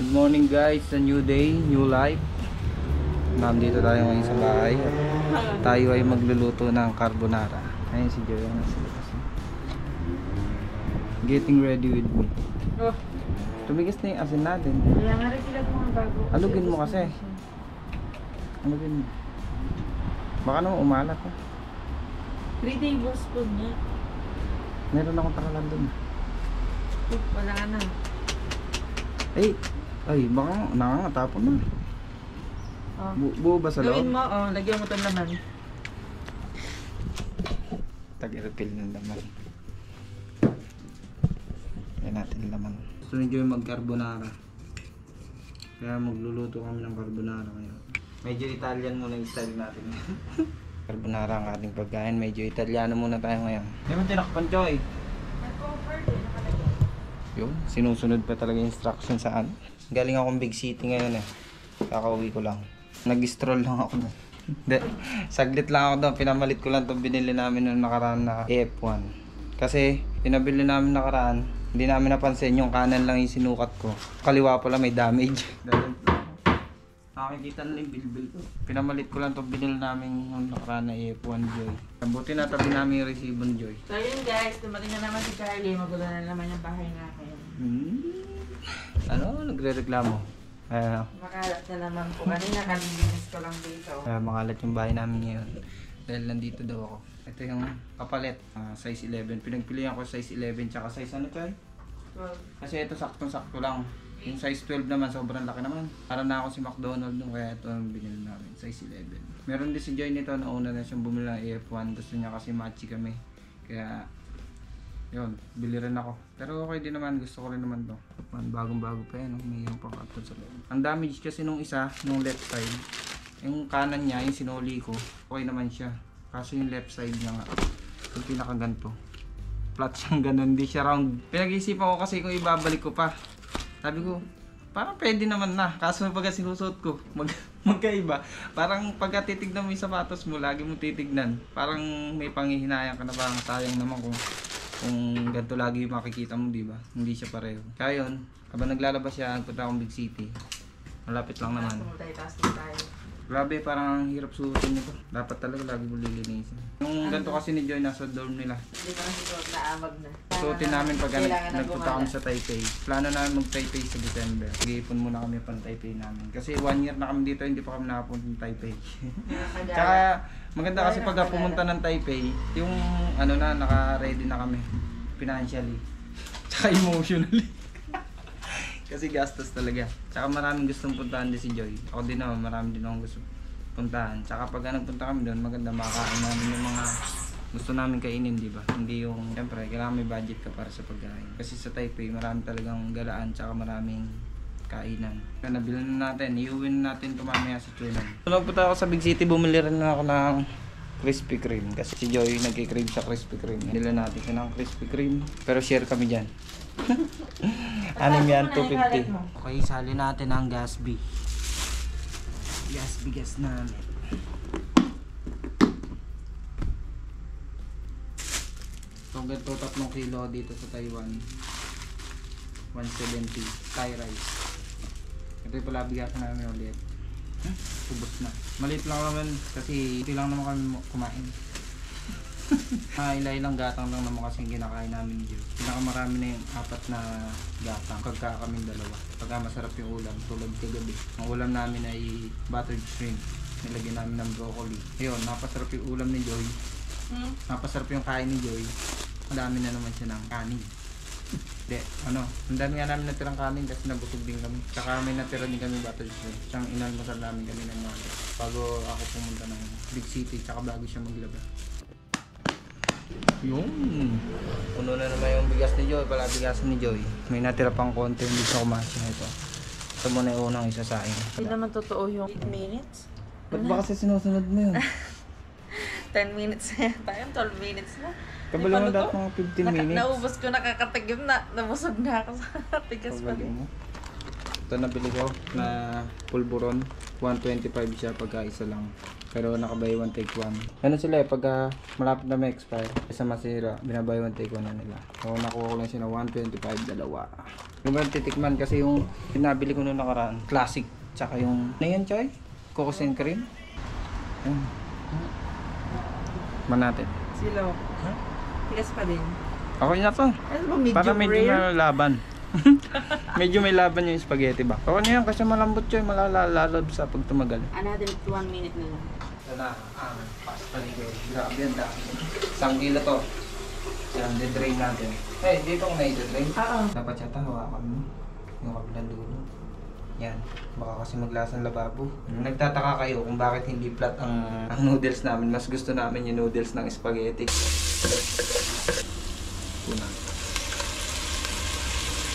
Good morning guys, a new day, new life. Nandito tayo ngayon sa bahay. Tayo ay magluluto ng carbonara. Ayun si Joy, getting ready with me. Oh. Tumigas na yung asin natin. Kaya nga rin sila kung bago. Alugin mo kasi. Alugin mo. Baka naman umalat ha. 3 tablespoon niya. Meron akong takalan dun. Wala na. Ay, baka nangangatapon na. Oh. Buo ba sa loob? Gawin mo, lagyan mo itong laman. Tag-refill ng laman. Yan natin laman. Gusto nyo yung mag-carbonara. Kaya magluluto kami ng carbonara ngayon. Medyo Italian muna yung style natin. Carbonara ang ating pagkain. Medyo Italiano muna tayo ngayon. Hindi mo tinakpan, Joy. Yun, sinusunod pa talaga yung instruction saan. Galing akong big city ngayon eh. Kakauwi ko lang. Nag-stroll lang ako doon. Hindi, saglit lang ako doon. Pinamalit ko lang itong binili namin noong nakaraan na AF1. Kasi pinabili namin nakaraan, hindi namin napansin yung kanan lang yung sinukat ko. Kaliwa pala may damage. Nakikita na yung bilbil ko. Pinamalit ko lang itong binili namin noong nakaraan na AF1 Joy. Buti na tabi namin yung resibon Joy. So yun guys, dumating na naman si Charlie. Magulo na naman yung bahay namin. Ano? Nagre-reklamo? Makalat na naman po. Kanina kalilinis ko lang dito. Makalat yung bahay namin ngayon. Dahil nandito daw ako. Ito yung kapalit. Size 11. Pinagpilihan ko size 11 tsaka size ano Choy? 12. Kasi ito saktong-sakto lang. Yung size 12 naman, sobrang laki naman. Para na ako si McDonald nung kaya ito ang binili namin. Size 11. Meron din si Joy nito. Nauna na siyang bumili ng AF1. Gusto niya kasi matchy kami. Kaya yun, bili rin ako. Pero okay din naman, gusto ko rin naman to. Bagong-bago pa yan, may yung pang-carton sa loob. Ang damage kasi nung isa, nung left side. Yung kanan niya, yung sinuli ko, okay naman siya. Kaso yung left side niya nga, yung pinakaganto. Flat siyang ganun, hindi siya round. Pinag-iisipan ko kasi kung ibabalik ko pa. Sabi ko, parang pwede naman na. Kaso pagka sinusuot ko, magkaiba. Parang pagka titignan mo yung sapatos mo, lagi mo titignan. Parang may panghihinayang ka na, parang sayang naman kung ganito lagi yung makikita mo, di ba? Hindi siya pareho. Kaya yun, habang naglalabas siya, punta akong big city. Malapit lang naman. Taas tayo. Grabe, parang ang hirap suotin nito. Dapat talaga lagi mo lilinisin. Yung ganito kasi ni Joy, nasa dorm nila. Hindi pa kasi suot na amag na. Suotin namin pag nagpunta kami sa Taipei. Plano namin mag-Taipei sa December. Mag-iipon muna kami pang Taipei namin. Kasi 1 year na kami dito, hindi pa kami nakapunta ng Taipei. Tsaka maganda kasi pag pumunta ng Taipei, yung ano na, naka-ready na kami financially. Tsaka emotionally. Kasi gastos talaga. Tsaka maraming gustong puntahan din si Joy. Ako din naman, marami din akong gusto puntahan. Tsaka pag nagpunta kami doon, maganda makakain namin yung mga gusto namin kainin, di ba? Hindi yung, siyempre, kailangan may budget ka para sa pagkain. Kasi sa Taipei, marami talagang galaan, tsaka maraming kainan. Kaya nabilan na natin, iuwin natin ito mamaya sa tunan. Nung punta ako sa Big City, bumili rin ako ng Krispy Kreme. Kasi si Joy nagkikrave sa Krispy Kreme. Nila natin siya ng Krispy Kreme. Pero share kami dyan. Anim yan, 250. Okay, sali natin ang Gatsby. Gatsby gas namin. So, ganito 3 kilo dito sa Taiwan. 170 Thai rice. Ito yung pala bigasan namin ulit. Ubos na. Maliit lang naman kasi ito lang naman kami kumain. Ilang gatang lang naman kasi kinakain namin dito. Pinakamarami na yung 4 na gatang pagka kaming dalawa. Pagka masarap yung ulam, tulad kagabi. Ang ulam namin ay buttered shrimp. Nilagyan namin ng broccoli. Ayun, napasarap yung ulam ni Joy. Napasarap yung kain ni Joy. Madami na naman siya ng kanin. Hindi, ang dami nga namin natirang kanin kasi nabusog din kami. Saka may natira din kami buttered shrimp. Siyang inalmasal namin kami ng mga bago ako pumunta ng Big City, tsaka bago siya maglaba. Yung puno na naman yung bigas ni Joy, pala bigasan ni Joy. May natira pang konti, hindi sa kumasya ito. Ito muna yung unang isasain. Hindi naman totoo yung 8 minutes. Ba't ba kasi sinusunod mo yun? 10 minutes na yan. Parang 12 minutes na. Kabalo mo dapat mga 15 minutes. Naubos ko, nakakatagim na. Nabusog na ako sa tigas pa din. Ito nabili ko na pulburon. 125 siya pagka isa lang. Pero nakabuy one take one. Ano sila pagka malapit na may expire. Isa masira, binabuy one take one na nila. So nakuha ko lang siya na 125 dalawa. Yung ba titikman kasi yung pinabili ko noong nakaraan, classic. Tsaka yung, ano yan, Choy? Cookies and cream. Ayan. Man natin. Silo. Huh? Tigas pa din. Okay na to. Ano ba, medium Para medyo rare? may laban. Medyo may laban yung spaghetti ba? Okay na yan kasi malambot yun, malalalab sa pag tumagal. Another 1 minute na lang. Ito na ang pasta ni Joy. Grabe yan dami. 1 kilo to. Yan, de-drain natin. Eh, dito ko na i-drain. Oo. Dapat yata hawakan mo yung kabilang dulo. Yan. Baka kasi maglasang lababo. Nagtataka kayo kung bakit hindi flat ang noodles namin. Mas gusto namin yung noodles ng spaghetti. Una.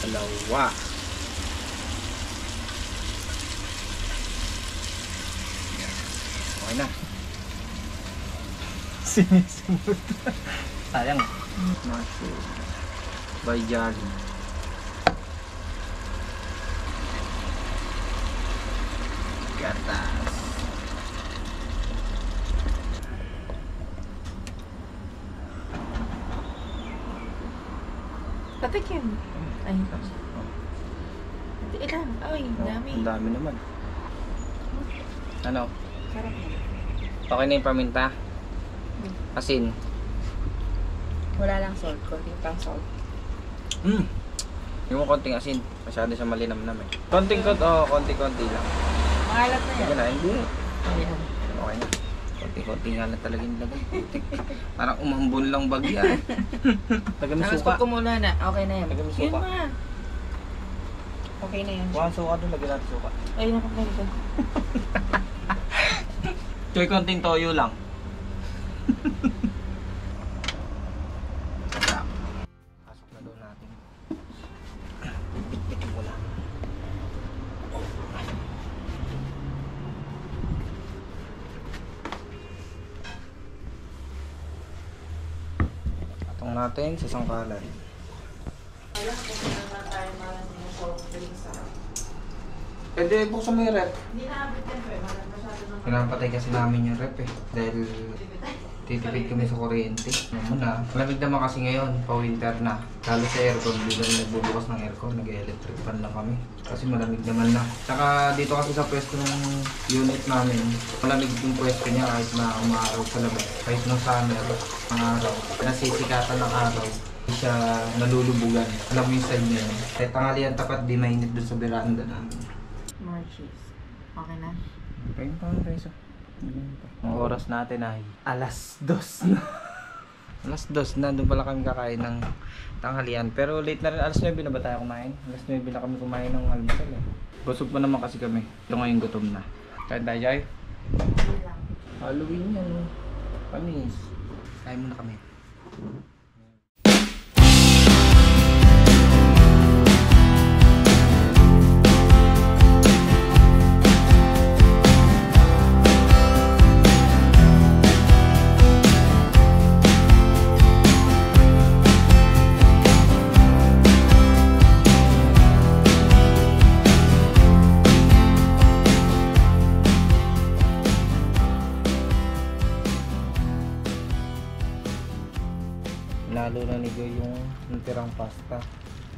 Dalawa. Yan. Okay na. Sinisunod. Sayang. Mushroom. By Jolly. Gatas. Patikim. Ay. Ilan? Ay, dami. Ang dami naman. Ano? Sarap yan. Okay na yung paminta? Asin. Wala lang salt. Konting pang salt. Yung konting asin. Masyado siya malinam-nam eh. Konting-konti lang. Mahalat na yan. Sige na, hindi. Ayan. Okay na. Konting-konti nga lang talaga yung lagay. Parang umambon lang bagya eh. Lagyan mo Tapos suka. pag kumula na, okay na yan. Lagyan mo Yun suka. na. Okay na yan. Kuha suka doon, lagyan natin suka. Ay, nakakalito. Choy, konting toyo lang. Pasok na doon natin. Bit-bitin mo lang. Atong natin sa sangkalan. Alam ko kung naman tayo malang yung soft drinks sa... Pwede buksan mo yung rep. Hindi na-abit yan pa eh. Masyado ng... Pinapatay kasi namin yung rep eh. Dahil titipid kami sa kuryente. Ano muna. Malamig naman kasi ngayon, pa-winter na. Lalo sa aircon, hindi kami nagbubukas ng aircon. Nag-electric fan lang kami. Kasi malamig naman na. Tsaka dito kasi sa pwesto ng unit namin, malamig yung pwesto niya kahit na umaraw sa labas. Kahit nung summer, ang araw, nasisikatan ng araw. Hindi siya nalulubugan. Alam mo yung side niya yun. Kahit tanghalian tapat, di mainit dun sa veranda namin. More cheese. Okay na? Okay pa ang peso. Ang oras natin ay alas 2 na. Alas 2 na, doon pala kami kakain ng tanghalian. Pero late na rin, alas 9 na ba tayo kumain? Alas 9 na kami kumain ng almusal eh. Busog pa naman kasi kami. Ito ngayon gutom na. Kain tayo, Jai? Hindi lang. Halloween yan oh. Panis. Kain muna kami. Lalo na ni Joy yung natirang pasta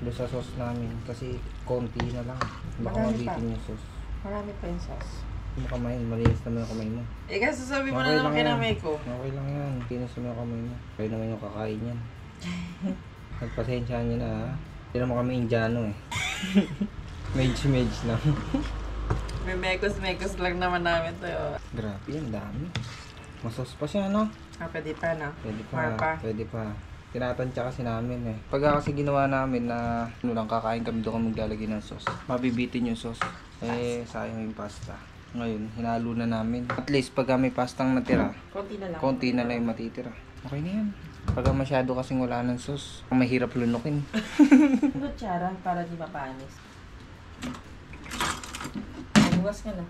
doon sa sauce namin kasi konti na lang. Baka Marami mabitin pa. yung sauce. Marami pa yung sauce. Yung kamay, malinis naman yung kamay mo. Eh kasi sabi mo Okay na naman lang yan. kinamay ko. Okay lang yan, kinis mo yung kamay mo. Kayo naman yung kakain yan. Nagpasensyahan nyo na ha. Hindi naman kami Indiano eh. Medj lang. May mekos-mekos lang naman namin to. Grabe yan, dami. Masos pa siya no? Ah, pwede pa na. Pwede More pa. pa, pwede pa. Tinatansya kasi namin eh. Pag kasi ginawa namin na ano lang, kakain kami doon kami maglalagay ng sauce. Mabibitin yung sauce. Eh, sayang yung pasta. Ngayon, hinalo na namin. At least pag may pastang natira, Konti na lang. konti na lang yung matitira. Okay na yan. Pag masyado kasing wala ng sauce, mahirap lunukin. Kutsara para di mapanis. Bugas ka na.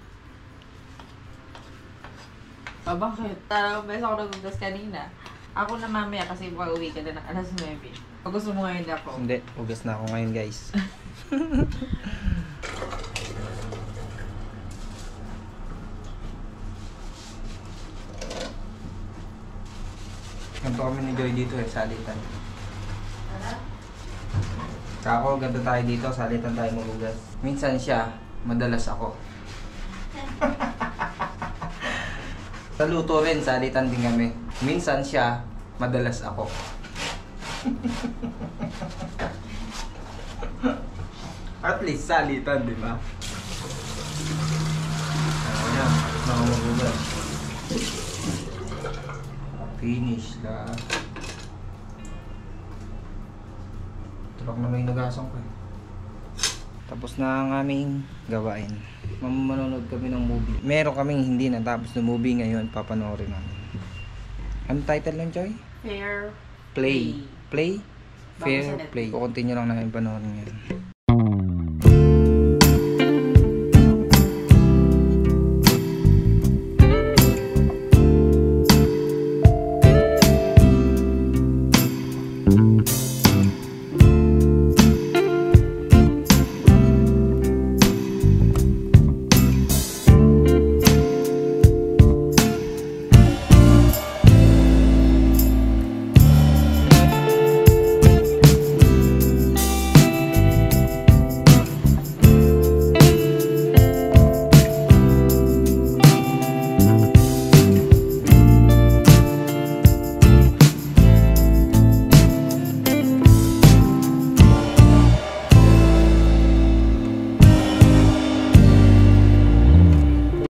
Ah, bakit? Tara, besa ako nagugas kanina. Ako na mamaya kasi pag-uwi ka na ng alas 9. Pag gusto mo ngayon ako. Hindi, ugas na ako ngayon guys. Ganito kami ni Joy dito eh, salitan. Kako, ganito tayo dito, salitan tayo magugas. Minsan siya, madalas ako. Sa luto rin, salitan din kami. Minsan siya, madalas ako. At least salitan, di ba? Ayan, nakamagugas. Finish lahat. Tulak na may nagasan ko eh. Tapos na ang aming gawain. Manonood kami ng movie. Meron kaming hindi natapos na movie ngayon, papanoorin namin. Ano title lang, Joy? Fair Play. Play? Bago Fair sa Netflix. Play. Kukuntinyo lang namin panoorin ngayon.